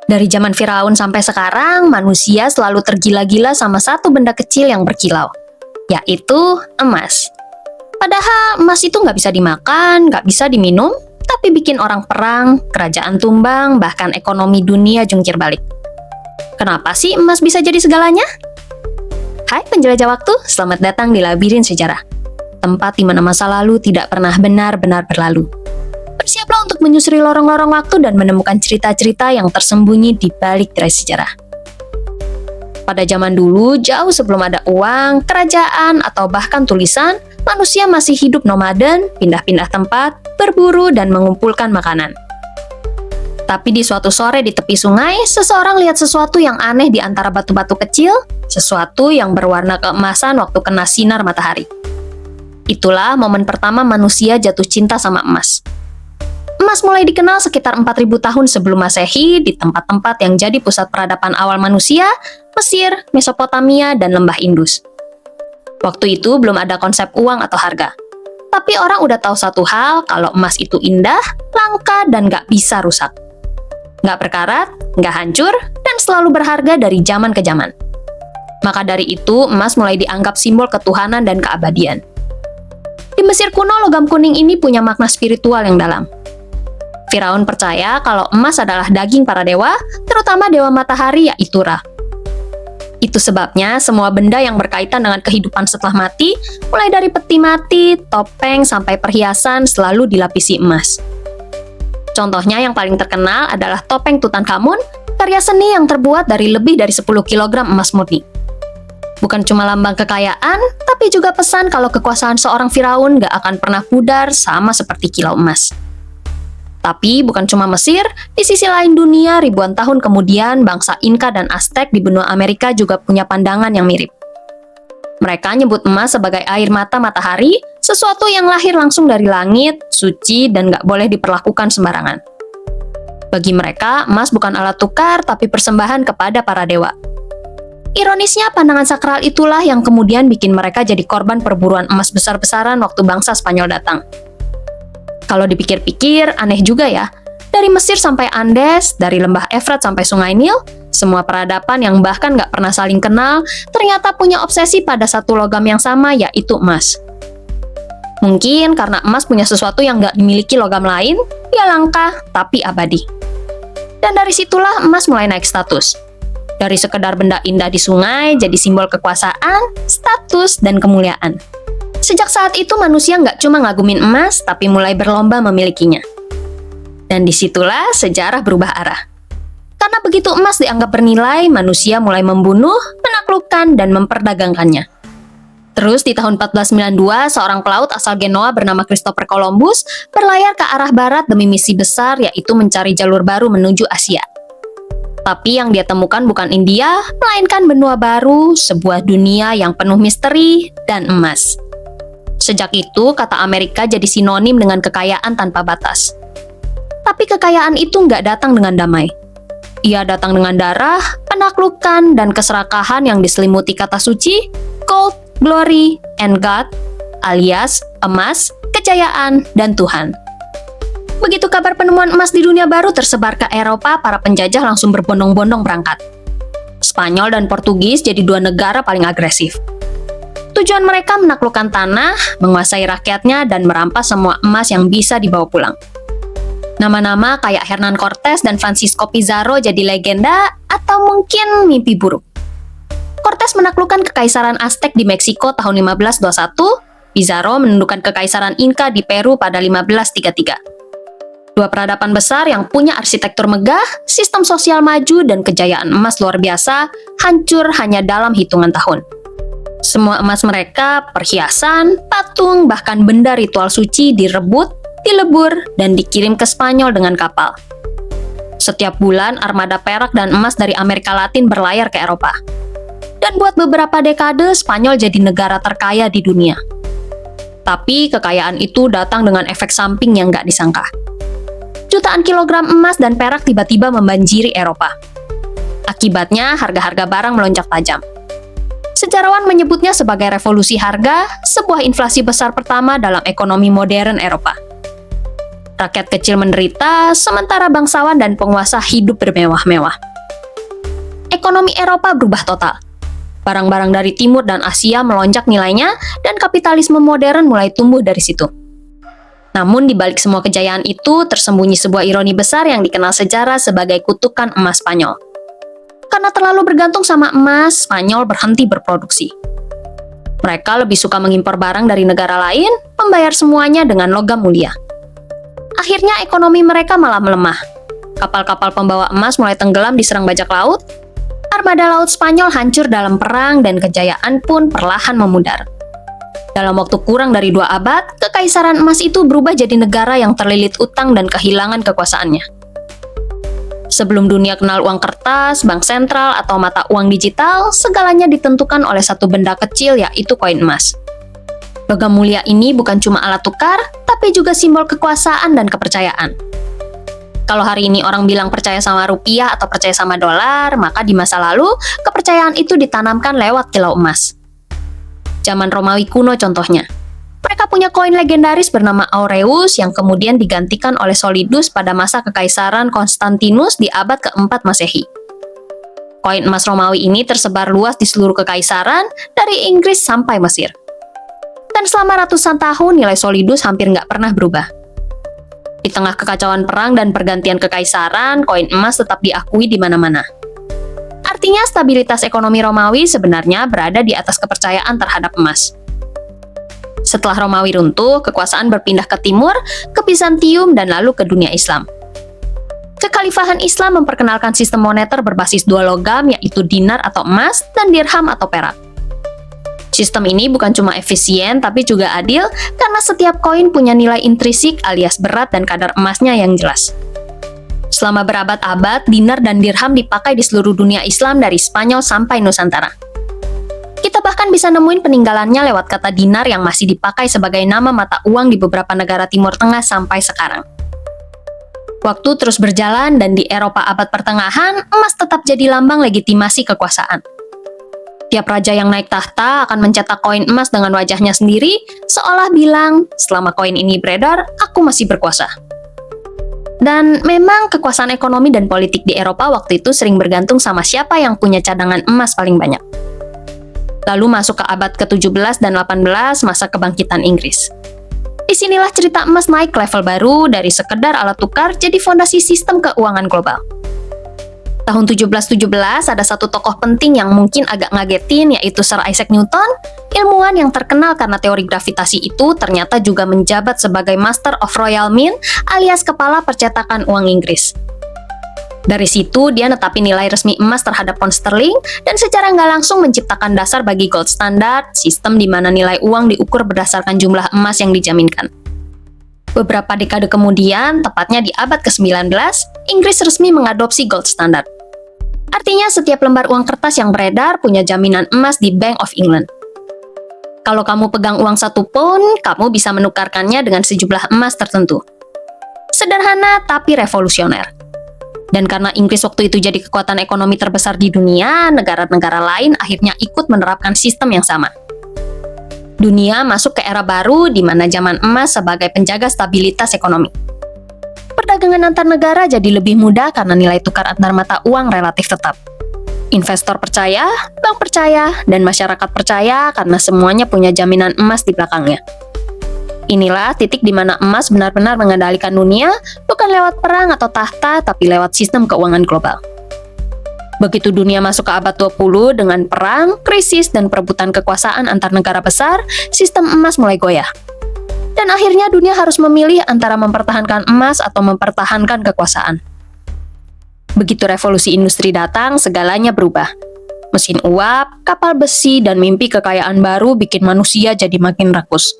Dari zaman Firaun sampai sekarang, manusia selalu tergila-gila sama satu benda kecil yang berkilau, yaitu emas. Padahal emas itu nggak bisa dimakan, nggak bisa diminum, tapi bikin orang perang, kerajaan tumbang, bahkan ekonomi dunia jungkir balik. Kenapa sih emas bisa jadi segalanya? Hai penjelajah waktu, selamat datang di Labirin Sejarah. Tempat di mana masa lalu tidak pernah benar-benar berlalu. Bersiaplah untuk menyusuri lorong-lorong waktu dan menemukan cerita-cerita yang tersembunyi di balik tirai sejarah. Pada zaman dulu, jauh sebelum ada uang, kerajaan, atau bahkan tulisan, manusia masih hidup nomaden, pindah-pindah tempat, berburu, dan mengumpulkan makanan. Tapi di suatu sore di tepi sungai, seseorang lihat sesuatu yang aneh di antara batu-batu kecil, sesuatu yang berwarna keemasan waktu kena sinar matahari. Itulah momen pertama manusia jatuh cinta sama emas. Emas mulai dikenal sekitar 4.000 tahun sebelum Masehi di tempat-tempat yang jadi pusat peradaban awal manusia, Mesir, Mesopotamia, dan lembah Indus. Waktu itu belum ada konsep uang atau harga. Tapi orang udah tahu satu hal, kalau emas itu indah, langka, dan nggak bisa rusak. Nggak berkarat, nggak hancur, dan selalu berharga dari zaman ke zaman. Maka dari itu, emas mulai dianggap simbol ketuhanan dan keabadian. Di Mesir kuno, logam kuning ini punya makna spiritual yang dalam. Firaun percaya kalau emas adalah daging para dewa, terutama dewa matahari yaitu Ra. Itu sebabnya semua benda yang berkaitan dengan kehidupan setelah mati, mulai dari peti mati, topeng, sampai perhiasan selalu dilapisi emas. Contohnya yang paling terkenal adalah topeng Tutankhamun, karya seni yang terbuat dari lebih dari 10 kg emas murni. Bukan cuma lambang kekayaan, tapi juga pesan kalau kekuasaan seorang Firaun gak akan pernah pudar sama seperti kilau emas. Tapi bukan cuma Mesir, di sisi lain dunia ribuan tahun kemudian bangsa Inka dan Aztec di benua Amerika juga punya pandangan yang mirip. Mereka nyebut emas sebagai air mata matahari, sesuatu yang lahir langsung dari langit, suci, dan gak boleh diperlakukan sembarangan. Bagi mereka, emas bukan alat tukar, tapi persembahan kepada para dewa. Ironisnya, pandangan sakral itulah yang kemudian bikin mereka jadi korban perburuan emas besar-besaran waktu bangsa Spanyol datang. Kalau dipikir-pikir, aneh juga ya. Dari Mesir sampai Andes, dari lembah Efrat sampai Sungai Nil, semua peradaban yang bahkan nggak pernah saling kenal, ternyata punya obsesi pada satu logam yang sama, yaitu emas. Mungkin karena emas punya sesuatu yang nggak dimiliki logam lain, ya langka, tapi abadi. Dan dari situlah emas mulai naik status. Dari sekedar benda indah di sungai, jadi simbol kekuasaan, status, dan kemuliaan. Sejak saat itu manusia nggak cuma ngagumin emas, tapi mulai berlomba memilikinya. Dan disitulah sejarah berubah arah. Karena begitu emas dianggap bernilai, manusia mulai membunuh, menaklukkan, dan memperdagangkannya. Terus di tahun 1492, seorang pelaut asal Genoa bernama Christopher Columbus berlayar ke arah barat demi misi besar, yaitu mencari jalur baru menuju Asia. Tapi yang dia temukan bukan India, melainkan benua baru, sebuah dunia yang penuh misteri dan emas. Sejak itu, kata Amerika jadi sinonim dengan kekayaan tanpa batas. Tapi kekayaan itu nggak datang dengan damai. Ia datang dengan darah, penaklukan, dan keserakahan yang diselimuti kata suci, gold, glory, and God, alias emas, kejayaan, dan Tuhan. Begitu kabar penemuan emas di dunia baru tersebar ke Eropa, para penjajah langsung berbondong-bondong berangkat. Spanyol dan Portugis jadi dua negara paling agresif. Tujuan mereka menaklukkan tanah, menguasai rakyatnya, dan merampas semua emas yang bisa dibawa pulang. Nama-nama kayak Hernan Cortés dan Francisco Pizarro jadi legenda atau mungkin mimpi buruk. Cortés menaklukkan Kekaisaran Aztec di Meksiko tahun 1521, Pizarro menundukkan Kekaisaran Inka di Peru pada 1533. Dua peradaban besar yang punya arsitektur megah, sistem sosial maju, dan kejayaan emas luar biasa hancur hanya dalam hitungan tahun. Semua emas mereka, perhiasan, patung, bahkan benda ritual suci direbut, dilebur, dan dikirim ke Spanyol dengan kapal. Setiap bulan, armada perak dan emas dari Amerika Latin berlayar ke Eropa. Dan buat beberapa dekade, Spanyol jadi negara terkaya di dunia. Tapi kekayaan itu datang dengan efek samping yang nggak disangka. Jutaan kilogram emas dan perak tiba-tiba membanjiri Eropa. Akibatnya, harga-harga barang melonjak tajam. Sejarawan menyebutnya sebagai revolusi harga, sebuah inflasi besar pertama dalam ekonomi modern Eropa. Rakyat kecil menderita, sementara bangsawan dan penguasa hidup bermewah-mewah. Ekonomi Eropa berubah total. Barang-barang dari Timur dan Asia melonjak nilainya, dan kapitalisme modern mulai tumbuh dari situ. Namun di balik semua kejayaan itu, tersembunyi sebuah ironi besar yang dikenal sejarah sebagai kutukan emas Spanyol. Karena terlalu bergantung sama emas, Spanyol berhenti berproduksi. Mereka lebih suka mengimpor barang dari negara lain, membayar semuanya dengan logam mulia. Akhirnya ekonomi mereka malah melemah. Kapal-kapal pembawa emas mulai tenggelam diserang bajak laut, armada laut Spanyol hancur dalam perang, dan kejayaan pun perlahan memudar. Dalam waktu kurang dari 2 abad, kekaisaran emas itu berubah jadi negara yang terlilit utang dan kehilangan kekuasaannya. Sebelum dunia kenal uang kertas, bank sentral, atau mata uang digital, segalanya ditentukan oleh satu benda kecil, yaitu koin emas. Logam mulia ini bukan cuma alat tukar, tapi juga simbol kekuasaan dan kepercayaan. Kalau hari ini orang bilang percaya sama rupiah atau percaya sama dolar, maka di masa lalu, kepercayaan itu ditanamkan lewat kilau emas. Zaman Romawi kuno contohnya. Mereka punya koin legendaris bernama Aureus yang kemudian digantikan oleh Solidus pada masa kekaisaran Konstantinus di abad ke-4 Masehi. Koin emas Romawi ini tersebar luas di seluruh kekaisaran, dari Inggris sampai Mesir. Dan selama ratusan tahun, nilai Solidus hampir nggak pernah berubah. Di tengah kekacauan perang dan pergantian kekaisaran, koin emas tetap diakui di mana-mana. Artinya, stabilitas ekonomi Romawi sebenarnya berada di atas kepercayaan terhadap emas. Setelah Romawi runtuh, kekuasaan berpindah ke timur, ke Bizantium, dan lalu ke dunia Islam. Kekhalifahan Islam memperkenalkan sistem moneter berbasis 2 logam, yaitu dinar atau emas, dan dirham atau perak. Sistem ini bukan cuma efisien, tapi juga adil, karena setiap koin punya nilai intrinsik alias berat dan kadar emasnya yang jelas. Selama berabad-abad, dinar dan dirham dipakai di seluruh dunia Islam dari Spanyol sampai Nusantara. Kita bahkan bisa nemuin peninggalannya lewat kata dinar yang masih dipakai sebagai nama mata uang di beberapa negara Timur Tengah sampai sekarang. Waktu terus berjalan dan di Eropa abad pertengahan, emas tetap jadi lambang legitimasi kekuasaan. Tiap raja yang naik tahta akan mencetak koin emas dengan wajahnya sendiri, seolah bilang, selama koin ini beredar, aku masih berkuasa. Dan memang kekuasaan ekonomi dan politik di Eropa waktu itu sering bergantung sama siapa yang punya cadangan emas paling banyak. Lalu masuk ke abad ke-17 dan 18, masa kebangkitan Inggris. Disinilah cerita emas naik ke level baru, dari sekedar alat tukar jadi fondasi sistem keuangan global. Tahun 1717 ada satu tokoh penting yang mungkin agak ngagetin, yaitu Sir Isaac Newton, ilmuwan yang terkenal karena teori gravitasi itu ternyata juga menjabat sebagai Master of Royal Mint alias kepala percetakan uang Inggris. Dari situ dia netapin nilai resmi emas terhadap pound sterling dan secara nggak langsung menciptakan dasar bagi gold standard, sistem di mana nilai uang diukur berdasarkan jumlah emas yang dijaminkan. Beberapa dekade kemudian, tepatnya di abad ke-19, Inggris resmi mengadopsi gold standard. Artinya setiap lembar uang kertas yang beredar punya jaminan emas di Bank of England. Kalau kamu pegang uang 1 pound, kamu bisa menukarkannya dengan sejumlah emas tertentu. Sederhana tapi revolusioner. Dan karena Inggris waktu itu jadi kekuatan ekonomi terbesar di dunia, negara-negara lain akhirnya ikut menerapkan sistem yang sama. Dunia masuk ke era baru di mana zaman emas sebagai penjaga stabilitas ekonomi. Perdagangan antar negara jadi lebih mudah karena nilai tukar antar mata uang relatif tetap. Investor percaya, bank percaya, dan masyarakat percaya karena semuanya punya jaminan emas di belakangnya. Inilah titik di mana emas benar-benar mengendalikan dunia, bukan lewat perang atau tahta, tapi lewat sistem keuangan global. Begitu dunia masuk ke abad 20 dengan perang, krisis, dan perebutan kekuasaan antar negara besar, sistem emas mulai goyah. Dan akhirnya dunia harus memilih antara mempertahankan emas atau mempertahankan kekuasaan. Begitu revolusi industri datang, segalanya berubah. Mesin uap, kapal besi, dan mimpi kekayaan baru bikin manusia jadi makin rakus.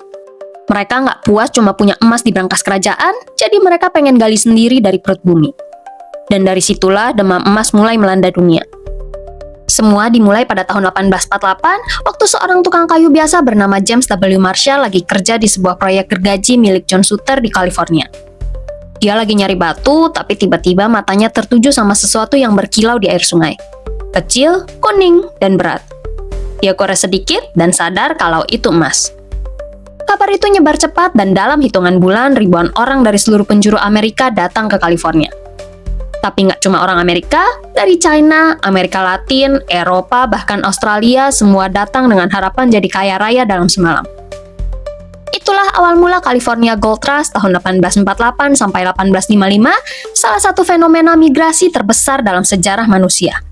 Mereka nggak puas cuma punya emas di brankas kerajaan, jadi mereka pengen gali sendiri dari perut bumi. Dan dari situlah demam emas mulai melanda dunia. Semua dimulai pada tahun 1848, waktu seorang tukang kayu biasa bernama James W. Marshall lagi kerja di sebuah proyek gergaji milik John Suter di California. Dia lagi nyari batu, tapi tiba-tiba matanya tertuju sama sesuatu yang berkilau di air sungai. Kecil, kuning, dan berat. Dia gores sedikit dan sadar kalau itu emas. Kabar itu nyebar cepat dan dalam hitungan bulan ribuan orang dari seluruh penjuru Amerika datang ke California. Tapi nggak cuma orang Amerika, dari China, Amerika Latin, Eropa, bahkan Australia, semua datang dengan harapan jadi kaya raya dalam semalam. Itulah awal mula California Gold Rush tahun 1848 sampai 1855, salah satu fenomena migrasi terbesar dalam sejarah manusia.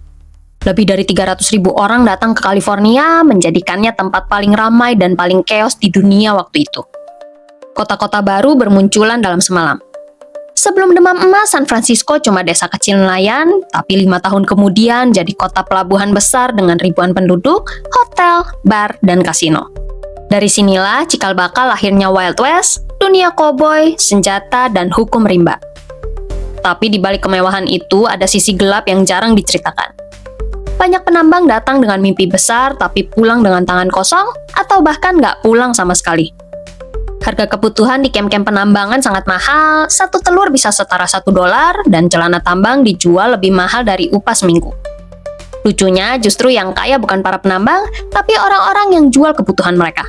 Lebih dari 300.000 orang datang ke California, menjadikannya tempat paling ramai dan paling chaos di dunia waktu itu. Kota-kota baru bermunculan dalam semalam. Sebelum demam emas, San Francisco cuma desa kecil nelayan, tapi 5 tahun kemudian jadi kota pelabuhan besar dengan ribuan penduduk, hotel, bar, dan kasino. Dari sinilah cikal bakal lahirnya Wild West, dunia koboi, senjata, dan hukum rimba. Tapi di balik kemewahan itu ada sisi gelap yang jarang diceritakan. Banyak penambang datang dengan mimpi besar tapi pulang dengan tangan kosong atau bahkan nggak pulang sama sekali. Harga kebutuhan di kem-kem penambangan sangat mahal, satu telur bisa setara $1 dan celana tambang dijual lebih mahal dari upah seminggu. Lucunya justru yang kaya bukan para penambang, tapi orang-orang yang jual kebutuhan mereka.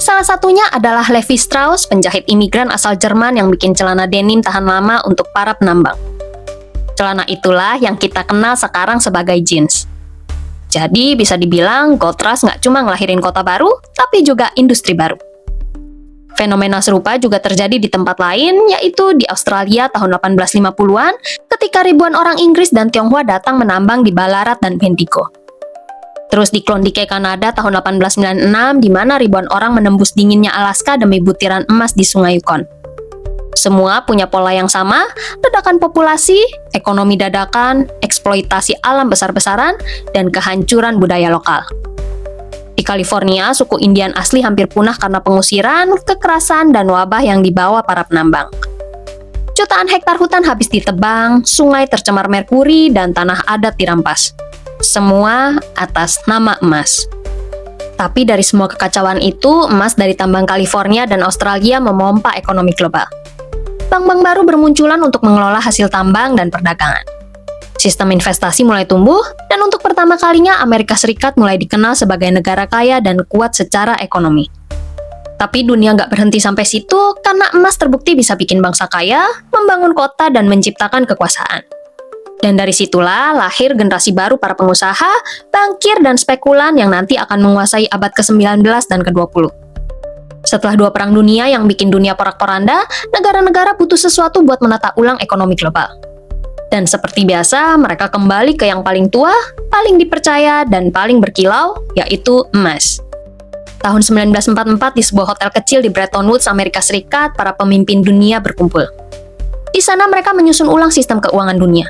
Salah satunya adalah Levi Strauss, penjahit imigran asal Jerman yang bikin celana denim tahan lama untuk para penambang. Celana itulah yang kita kenal sekarang sebagai jeans. Jadi bisa dibilang Gold Rush nggak cuma ngelahirin kota baru, tapi juga industri baru. Fenomena serupa juga terjadi di tempat lain, yaitu di Australia tahun 1850-an, ketika ribuan orang Inggris dan Tionghoa datang menambang di Ballarat dan Bendigo. Terus di Klondike, Kanada tahun 1896, di mana ribuan orang menembus dinginnya Alaska demi butiran emas di Sungai Yukon. Semua punya pola yang sama, ledakan populasi, ekonomi dadakan, eksploitasi alam besar-besaran, dan kehancuran budaya lokal. Di California, suku Indian asli hampir punah karena pengusiran, kekerasan, dan wabah yang dibawa para penambang. Jutaan hektar hutan habis ditebang, sungai tercemar merkuri, dan tanah adat dirampas. Semua atas nama emas. Tapi dari semua kekacauan itu, emas dari tambang California dan Australia memompa ekonomi global. Bank-bank baru bermunculan untuk mengelola hasil tambang dan perdagangan. Sistem investasi mulai tumbuh, dan untuk pertama kalinya Amerika Serikat mulai dikenal sebagai negara kaya dan kuat secara ekonomi. Tapi dunia nggak berhenti sampai situ, karena emas terbukti bisa bikin bangsa kaya, membangun kota, dan menciptakan kekuasaan. Dan dari situlah lahir generasi baru para pengusaha, bankir, dan spekulan yang nanti akan menguasai abad ke-19 dan ke-20. Setelah 2 perang dunia yang bikin dunia porak-poranda, negara-negara butuh sesuatu buat menata ulang ekonomi global. Dan seperti biasa, mereka kembali ke yang paling tua, paling dipercaya, dan paling berkilau, yaitu emas. Tahun 1944 di sebuah hotel kecil di Bretton Woods, Amerika Serikat, para pemimpin dunia berkumpul. Di sana mereka menyusun ulang sistem keuangan dunia.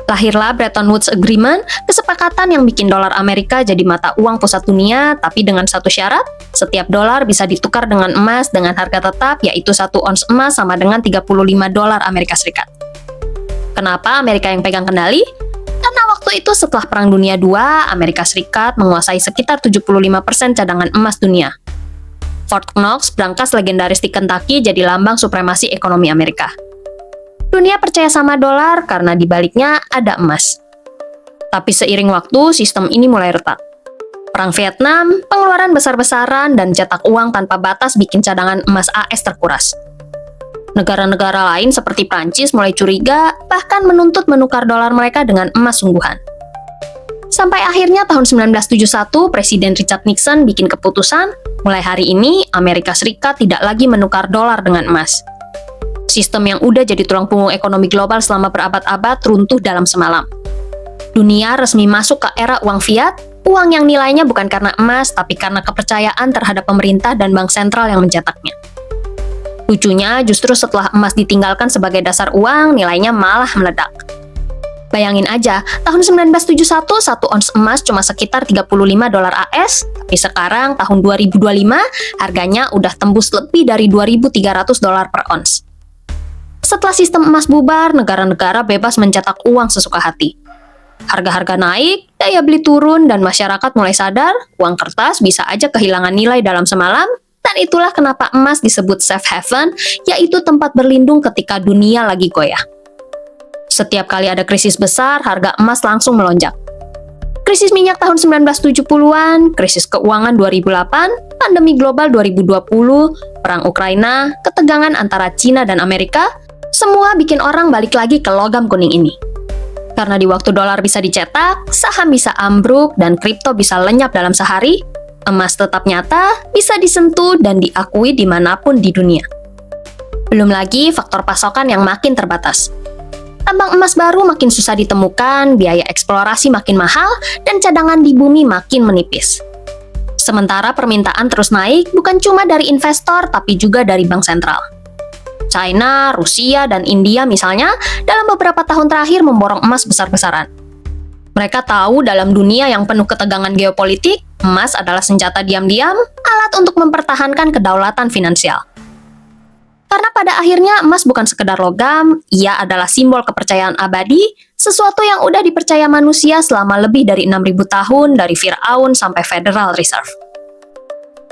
Lahirlah Bretton Woods Agreement, kesepakatan yang bikin dolar Amerika jadi mata uang pusat dunia, tapi dengan satu syarat, setiap dolar bisa ditukar dengan emas dengan harga tetap, yaitu 1 ons emas sama dengan $35 Amerika Serikat. Kenapa Amerika yang pegang kendali? Karena waktu itu setelah Perang Dunia II, Amerika Serikat menguasai sekitar 75% cadangan emas dunia. Fort Knox, brankas legendaris di Kentucky, jadi lambang supremasi ekonomi Amerika. Dunia percaya sama dolar karena di baliknya ada emas. Tapi seiring waktu, sistem ini mulai retak. Perang Vietnam, pengeluaran besar-besaran, dan cetak uang tanpa batas bikin cadangan emas AS terkuras. Negara-negara lain seperti Prancis mulai curiga, bahkan menuntut menukar dolar mereka dengan emas sungguhan. Sampai akhirnya tahun 1971, Presiden Richard Nixon bikin keputusan, mulai hari ini Amerika Serikat tidak lagi menukar dolar dengan emas. Sistem yang udah jadi tulang punggung ekonomi global selama berabad-abad runtuh dalam semalam. Dunia resmi masuk ke era uang fiat, uang yang nilainya bukan karena emas, tapi karena kepercayaan terhadap pemerintah dan bank sentral yang mencetaknya. Lucunya, justru setelah emas ditinggalkan sebagai dasar uang, nilainya malah meledak. Bayangin aja, tahun 1971, 1 ons emas cuma sekitar $35 AS, tapi sekarang tahun 2025, harganya udah tembus lebih dari $2.300 per ons. Setelah sistem emas bubar, negara-negara bebas mencetak uang sesuka hati. Harga-harga naik, daya beli turun, dan masyarakat mulai sadar, uang kertas bisa aja kehilangan nilai dalam semalam, dan itulah kenapa emas disebut safe haven, yaitu tempat berlindung ketika dunia lagi goyah. Setiap kali ada krisis besar, harga emas langsung melonjak. Krisis minyak tahun 1970-an, krisis keuangan 2008, pandemi global 2020, perang Ukraina, ketegangan antara Cina dan Amerika, semua bikin orang balik lagi ke logam kuning ini. Karena di waktu dolar bisa dicetak, saham bisa ambruk, dan kripto bisa lenyap dalam sehari, emas tetap nyata, bisa disentuh dan diakui dimanapun di dunia. Belum lagi faktor pasokan yang makin terbatas. Tambang emas baru makin susah ditemukan, biaya eksplorasi makin mahal, dan cadangan di bumi makin menipis. Sementara permintaan terus naik bukan cuma dari investor, tapi juga dari bank sentral. China, Rusia, dan India misalnya dalam beberapa tahun terakhir memborong emas besar-besaran. Mereka tahu dalam dunia yang penuh ketegangan geopolitik, emas adalah senjata diam-diam, alat untuk mempertahankan kedaulatan finansial. Karena pada akhirnya emas bukan sekedar logam, ia adalah simbol kepercayaan abadi, sesuatu yang udah dipercaya manusia selama lebih dari 6.000 tahun dari Firaun sampai Federal Reserve.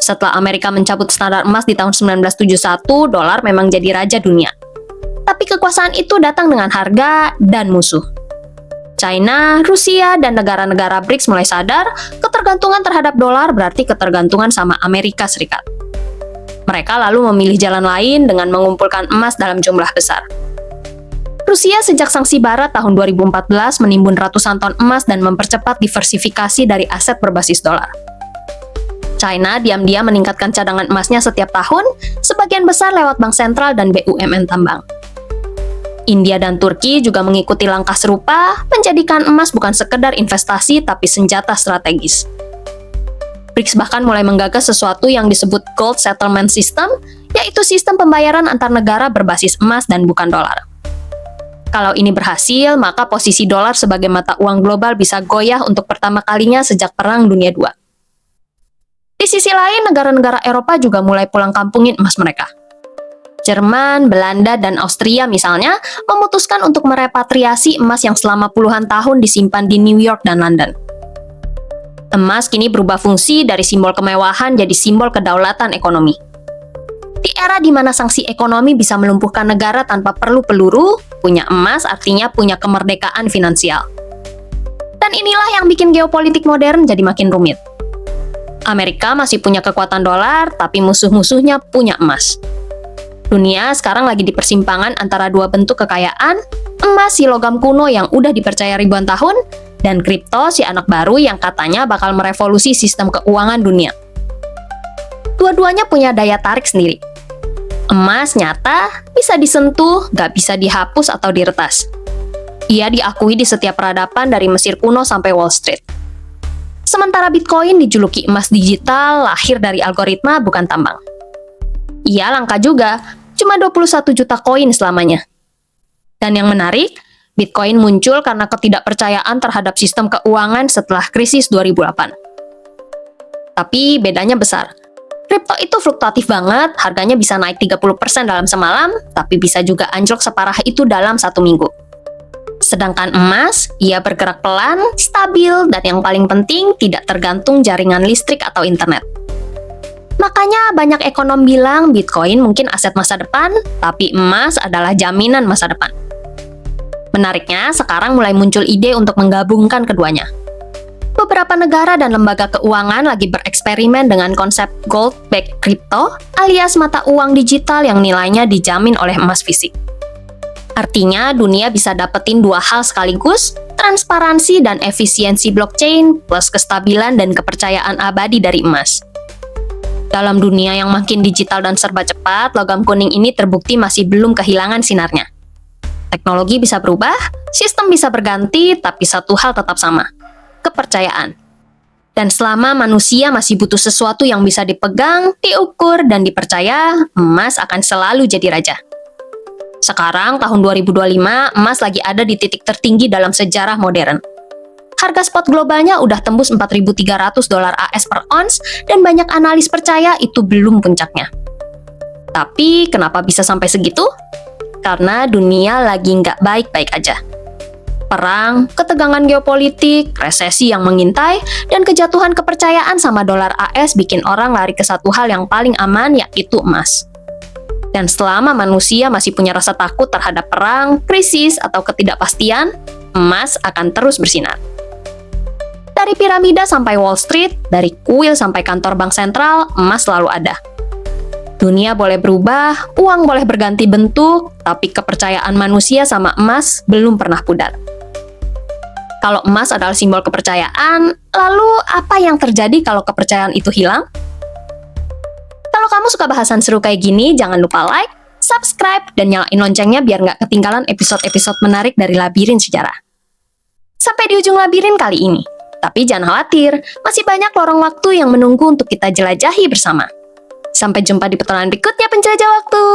Setelah Amerika mencabut standar emas di tahun 1971, dolar memang jadi raja dunia. Tapi kekuasaan itu datang dengan harga dan musuh. China, Rusia, dan negara-negara BRICS mulai sadar ketergantungan terhadap dolar berarti ketergantungan sama Amerika Serikat. Mereka lalu memilih jalan lain dengan mengumpulkan emas dalam jumlah besar. Rusia sejak sanksi barat tahun 2014 menimbun ratusan ton emas dan mempercepat diversifikasi dari aset berbasis dolar. China diam-diam meningkatkan cadangan emasnya setiap tahun, sebagian besar lewat bank sentral dan BUMN tambang. India dan Turki juga mengikuti langkah serupa, menjadikan emas bukan sekedar investasi tapi senjata strategis. BRICS bahkan mulai menggagas sesuatu yang disebut Gold Settlement System, yaitu sistem pembayaran antar negara berbasis emas dan bukan dolar. Kalau ini berhasil, maka posisi dolar sebagai mata uang global bisa goyah untuk pertama kalinya sejak Perang Dunia II. Di sisi lain, negara-negara Eropa juga mulai pulang kampungin emas mereka. Jerman, Belanda, dan Austria misalnya memutuskan untuk merepatriasi emas yang selama puluhan tahun disimpan di New York dan London. Emas kini berubah fungsi dari simbol kemewahan jadi simbol kedaulatan ekonomi. Di era di mana sanksi ekonomi bisa melumpuhkan negara tanpa perlu peluru, punya emas artinya punya kemerdekaan finansial. Dan inilah yang bikin geopolitik modern jadi makin rumit. Amerika masih punya kekuatan dolar, tapi musuh-musuhnya punya emas. Dunia sekarang lagi di persimpangan antara dua bentuk kekayaan, emas si logam kuno yang udah dipercaya ribuan tahun, dan kripto si anak baru yang katanya bakal merevolusi sistem keuangan dunia. Dua-duanya punya daya tarik sendiri. Emas nyata, bisa disentuh, gak bisa dihapus atau diretas. Ia diakui di setiap peradaban dari Mesir kuno sampai Wall Street. Sementara Bitcoin dijuluki emas digital, lahir dari algoritma bukan tambang. Ia langka juga, cuma 21 juta koin selamanya. Dan yang menarik, Bitcoin muncul karena ketidakpercayaan terhadap sistem keuangan setelah krisis 2008. Tapi bedanya besar. Kripto itu fluktuatif banget, harganya bisa naik 30% dalam semalam, tapi bisa juga anjlok separah itu dalam 1 minggu. Sedangkan emas, ia bergerak pelan, stabil, dan yang paling penting tidak tergantung jaringan listrik atau internet. Makanya banyak ekonom bilang Bitcoin mungkin aset masa depan, tapi emas adalah jaminan masa depan. Menariknya, sekarang mulai muncul ide untuk menggabungkan keduanya. Beberapa negara dan lembaga keuangan lagi bereksperimen dengan konsep gold-backed crypto, alias mata uang digital yang nilainya dijamin oleh emas fisik. Artinya, dunia bisa dapetin dua hal sekaligus, transparansi dan efisiensi blockchain, plus kestabilan dan kepercayaan abadi dari emas. Dalam dunia yang makin digital dan serba cepat, logam kuning ini terbukti masih belum kehilangan sinarnya. Teknologi bisa berubah, sistem bisa berganti, tapi satu hal tetap sama, kepercayaan. Dan selama manusia masih butuh sesuatu yang bisa dipegang, diukur, dan dipercaya, emas akan selalu jadi raja. Sekarang, tahun 2025, emas lagi ada di titik tertinggi dalam sejarah modern. Harga spot globalnya udah tembus $4.300 AS per ons, dan banyak analis percaya itu belum puncaknya. Tapi, kenapa bisa sampai segitu? Karena dunia lagi nggak baik-baik aja. Perang, ketegangan geopolitik, resesi yang mengintai, dan kejatuhan kepercayaan sama dolar AS bikin orang lari ke satu hal yang paling aman, yaitu emas. Dan selama manusia masih punya rasa takut terhadap perang, krisis, atau ketidakpastian, emas akan terus bersinar. Dari Dari piramida sampai Wall Street, dari kuil sampai kantor bank sentral, emas selalu ada. Dunia boleh berubah, uang boleh berganti bentuk, tapi kepercayaan manusia sama emas belum pernah pudar. Kalau emas adalah simbol kepercayaan, lalu apa yang terjadi kalau kepercayaan itu hilang? Kalau kamu suka bahasan seru kayak gini, jangan lupa like, subscribe, dan nyalain loncengnya biar nggak ketinggalan episode-episode menarik dari Labirin Sejarah. Sampai di ujung labirin kali ini. Tapi jangan khawatir, masih banyak lorong waktu yang menunggu untuk kita jelajahi bersama. Sampai jumpa di petualangan berikutnya penjelajah waktu.